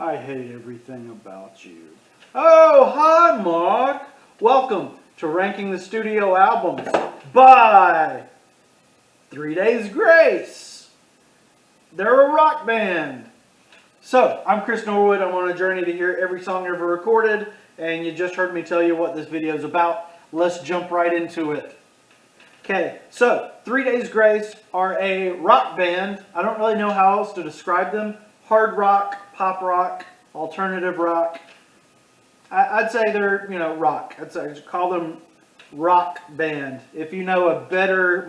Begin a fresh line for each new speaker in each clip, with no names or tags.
I hate everything about you. Oh, hi, Mark. Welcome to Ranking the Studio Albums by 3 Days Grace. They're a rock band. So, I'm Chris Norwood. I'm on a journey to hear every song ever recorded, and you just heard me tell you what this video is about. Let's jump right into it. Okay, so 3 Days Grace are a rock band. I don't really know how else to describe them. Hard rock, pop rock, alternative rock. I'd say they're, rock. I'd call them rock band. If you know a better,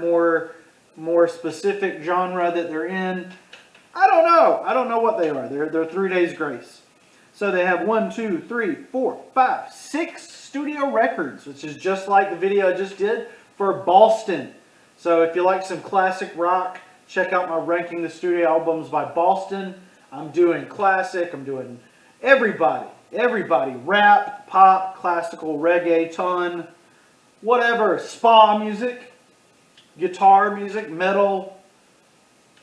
more specific genre that they're in, I don't know. I don't know what they are. They're 3 Days Grace. So they have 1, 2, 3, 4, 5, 6 studio records, which is just like the video I just did for Boston. So if you like some classic rock, check out my Ranking the Studio Albums by Boston. I'm doing classic, I'm doing everybody, rap, pop, classical, reggaeton, whatever, spa music, guitar music, metal,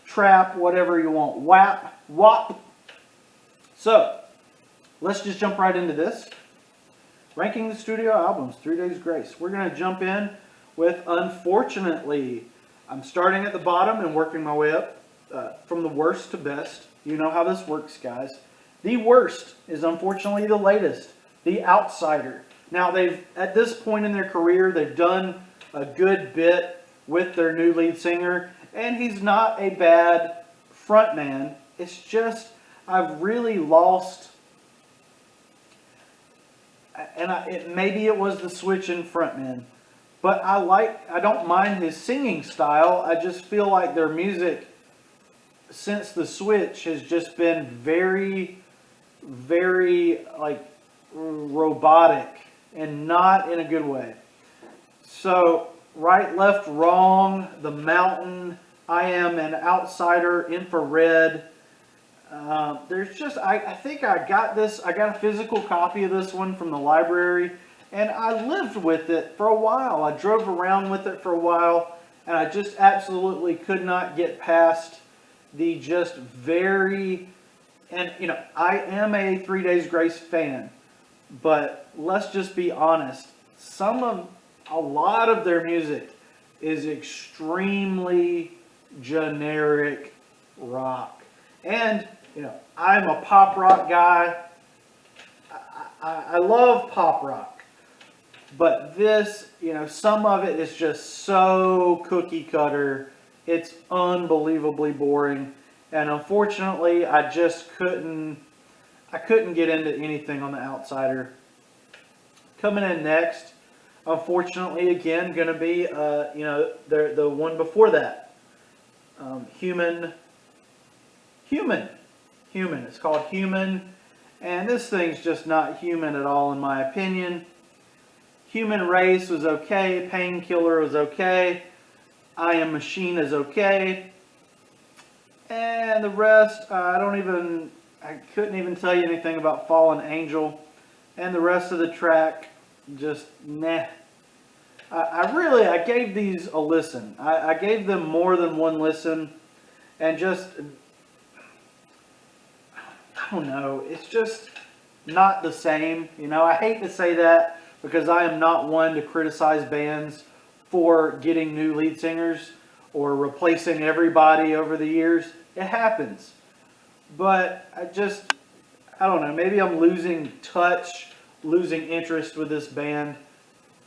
trap, whatever you want, WAP. So, let's just jump right into this. Ranking the Studio Albums, 3 Days Grace. We're going to jump in with Unfortunately. I'm starting at the bottom and working my way up from the worst to best. You know how this works, guys. The worst is unfortunately the latest, The Outsider. Now, at this point in their career, they've done a good bit with their new lead singer, and he's not a bad frontman. It's just, I've really lost, and maybe it was the switch in frontman, but I don't mind his singing style. I just feel like their music since the switch has just been very, very robotic and not in a good way. So Right, Left, Wrong, The Mountain, I Am an Outsider, Infra-red. There's just, I think I got a physical copy of this one from the library, and I lived with it for a while. I drove around with it for a while, and I just absolutely could not get past the just very, and I am a 3 Days Grace fan, but let's just be honest, a lot of their music is extremely generic rock. And, I'm a pop rock guy. I love pop rock. But this, some of it is just so cookie cutter. It's unbelievably boring. And unfortunately, I just couldn't get into anything on The Outsider. Coming in next, unfortunately, again, going to be, the one before that. Human. It's called Human. And this thing's just not human at all, in my opinion. Human Race was okay. Painkiller was okay. I Am Machine is okay. And the rest, I couldn't even tell you anything about Fallen Angel. And the rest of the track, just meh. I gave these a listen. I gave them more than one listen. And just, I don't know, it's just not the same. I hate to say that because I am not one to criticize bands for getting new lead singers or replacing everybody over the years. It happens. But I don't know, maybe I'm losing touch, losing interest with this band.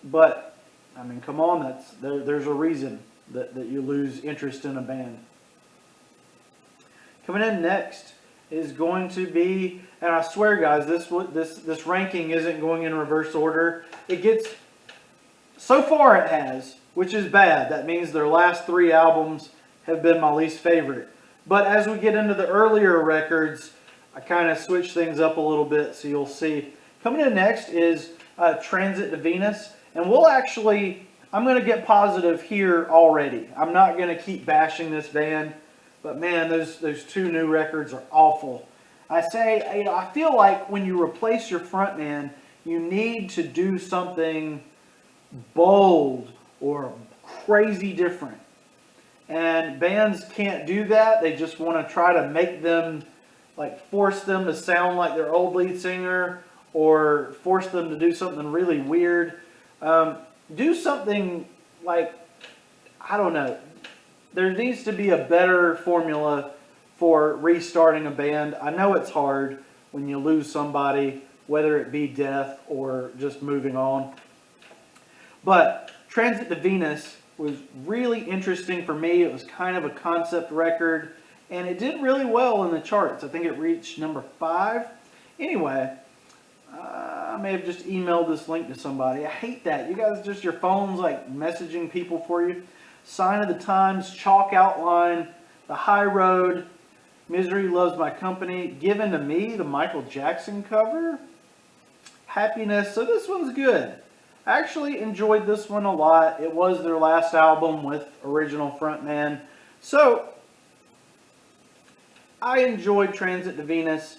But, I mean, come on, there's a reason that you lose interest in a band. Coming in next is going to be, and I swear guys, this ranking isn't going in reverse order. So far it has, which is bad. That means their last 3 albums have been my least favorite. But as we get into the earlier records, I kind of switch things up a little bit, so you'll see. Coming in next is Transit to Venus, and I'm going to get positive here already. I'm not going to keep bashing this band. But man, those 2 new records are awful. I feel like when you replace your frontman, you need to do something bold or crazy different. And bands can't do that. They just want to try to make them like force them to sound like their old lead singer or force them to do something really weird. Do something like, I don't know. There needs to be a better formula for restarting a band. I know it's hard when you lose somebody, whether it be death or just moving on. But Transit to Venus was really interesting for me. It was kind of a concept record, and it did really well in the charts. I think it reached number 5. Anyway, I may have just emailed this link to somebody. I hate that. You guys, just your phone's like messaging people for you. Sign of the Times, Chalk Outline, The High Road, Misery Loves My Company, Given to Me, the Michael Jackson cover, Happiness. So this one's good. I actually enjoyed this one a lot. It was their last album with original frontman. So I enjoyed Transit to Venus.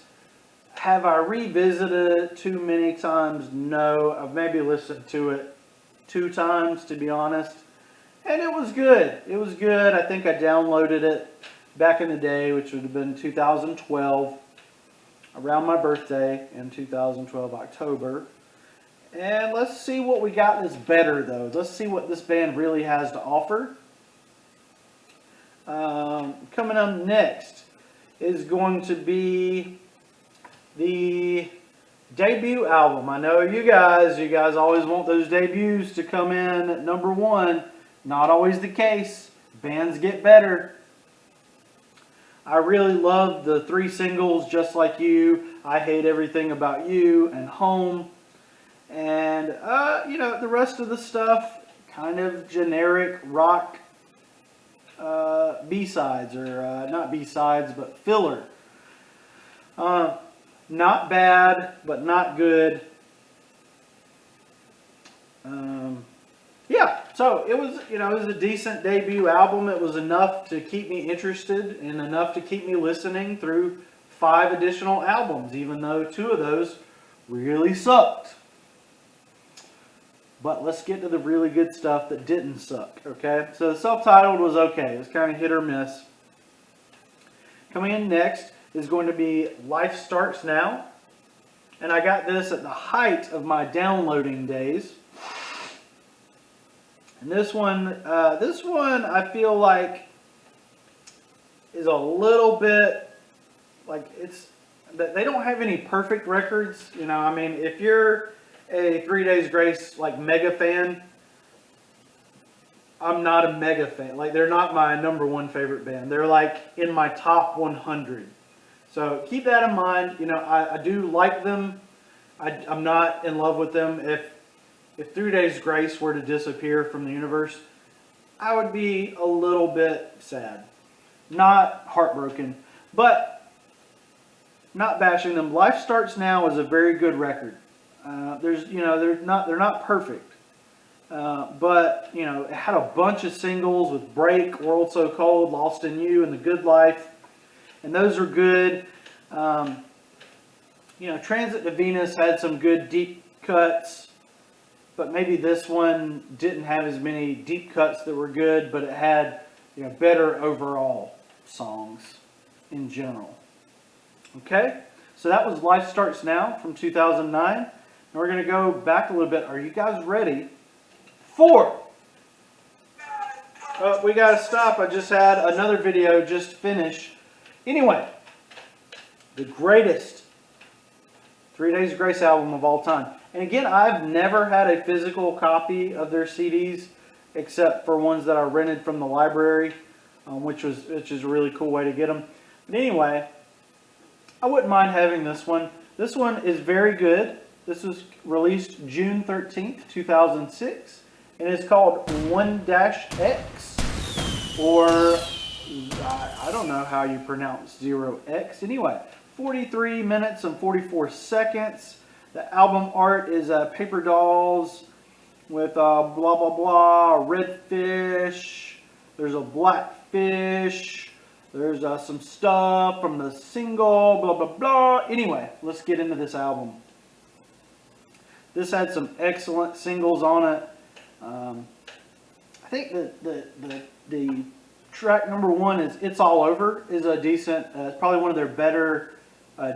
Have I revisited it too many times? No. I've maybe listened to it 2 times, to be honest. And it was good. It was good. I think I downloaded it back in the day, which would have been 2012, around my birthday in 2012, October. And let's see what we got that's better, though. Let's see what this band really has to offer. Coming up next is going to be the debut album. I know you guys always want those debuts to come in at number 1. Not always the case. Bands get better. I really love the 3 singles, Just Like You, I Hate Everything About You, and Home. And, the rest of the stuff, kind of generic rock B-sides, or not B-sides, but filler. Not bad, but not good. So it was, it was a decent debut album. It was enough to keep me interested and enough to keep me listening through 5 additional albums, even though 2 of those really sucked. But let's get to the really good stuff that didn't suck, okay? So the self-titled was okay. It was kind of hit or miss. Coming in next is going to be Life Starts Now. And I got this at the height of my downloading days. And this one I feel like is a little bit like they don't have any perfect records. I mean, if you're a 3 Days Grace like mega fan, I'm not a mega fan. Like, they're not my number 1 favorite band. They're like in my top 100. So keep that in mind. I do like them. I'm not in love with them. If 3 Days Grace were to disappear from the universe, I would be a little bit sad. Not heartbroken, but not bashing them. Life Starts Now is a very good record. They're not perfect. But it had a bunch of singles with Break, World So Cold, Lost in You, and The Good Life. And those are good. Transit to Venus had some good deep cuts. But maybe this one didn't have as many deep cuts that were good, but it had better overall songs in general. Okay, so that was Life Starts Now from 2009. And we're going to go back a little bit. Are you guys ready for... we got to stop. I just had another video just finish. Anyway, the greatest 3 Days Grace album of all time. And again, I've never had a physical copy of their CDs except for ones that I rented from the library, which is a really cool way to get them. But anyway, I wouldn't mind having this one. This one is very good. This was released June 13th, 2006, and it's called 1-X, or I don't know how you pronounce 0X. Anyway, 43 minutes and 44 seconds. The album art is paper dolls with blah, blah, blah, a red fish. There's a black fish. There's some stuff from the single, blah, blah, blah. Anyway, let's get into this album. This had some excellent singles on it. I think the track number 1 is It's All Over, is a decent, probably one of their better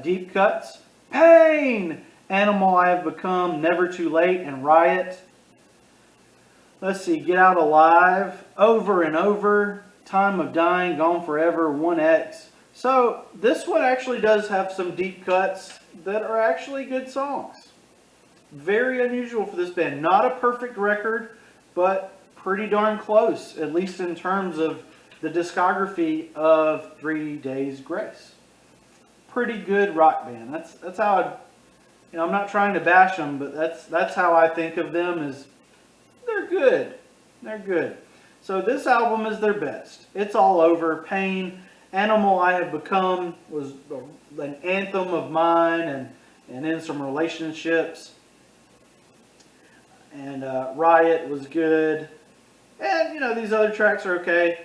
Deep Cuts, Pain, Animal I Have Become, Never Too Late, and Riot. Let's see, Get Out Alive, Over and Over, Time of Dying, Gone Forever, 1X. So this one actually does have some deep cuts that are actually good songs. Very unusual for this band. Not a perfect record, but pretty darn close, at least in terms of the discography of 3 Days Grace. Pretty good rock band. That's how I'm not trying to bash them, but that's how I think of them. Is they're good. They're good. So this album is their best. It's All Over, Pain, Animal I Have Become was an anthem of mine, and in some relationships. And Riot was good. And, these other tracks are okay.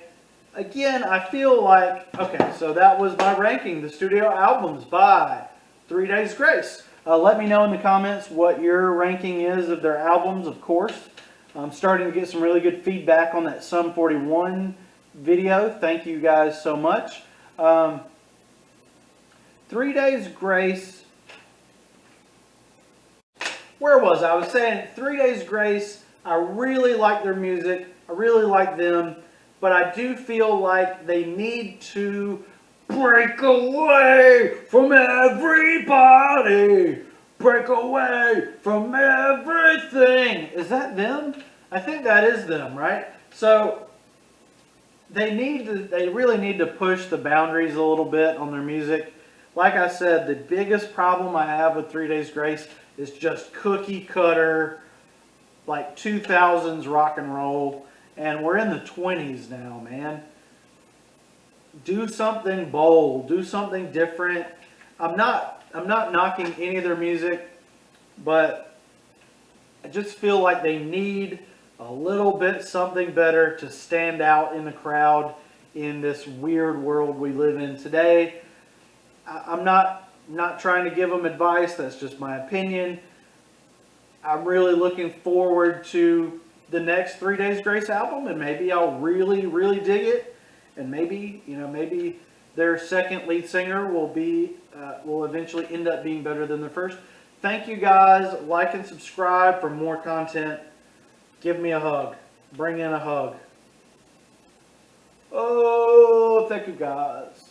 Again, I feel like, okay, so that was my ranking, the studio albums by 3 Days Grace. Let me know in the comments what your ranking is of their albums, of course. I'm starting to get some really good feedback on that Sum 41 video. Thank you guys so much. 3 Days Grace. Where was I? I was saying 3 Days Grace. I really like their music. I really like them. But I do feel like they need to break away from everybody. Break away from everything. Is that them? I think that is them, right? So they really need to push the boundaries a little bit on their music. Like I said, the biggest problem I have with 3 Days Grace is just cookie cutter, like 2000s rock and roll. And we're in the 20s now, man. Do something bold. Do something different. I'm not knocking any of their music, but I just feel like they need a little bit something better to stand out in the crowd in this weird world we live in today. I'm not trying to give them advice. That's just my opinion. I'm really looking forward to the next 3 Days Grace album, and maybe I'll really, really dig it. And maybe, maybe their second lead singer will eventually end up being better than their first. Thank you guys. Like and subscribe for more content. Give me a hug. Bring in a hug. Oh, thank you guys.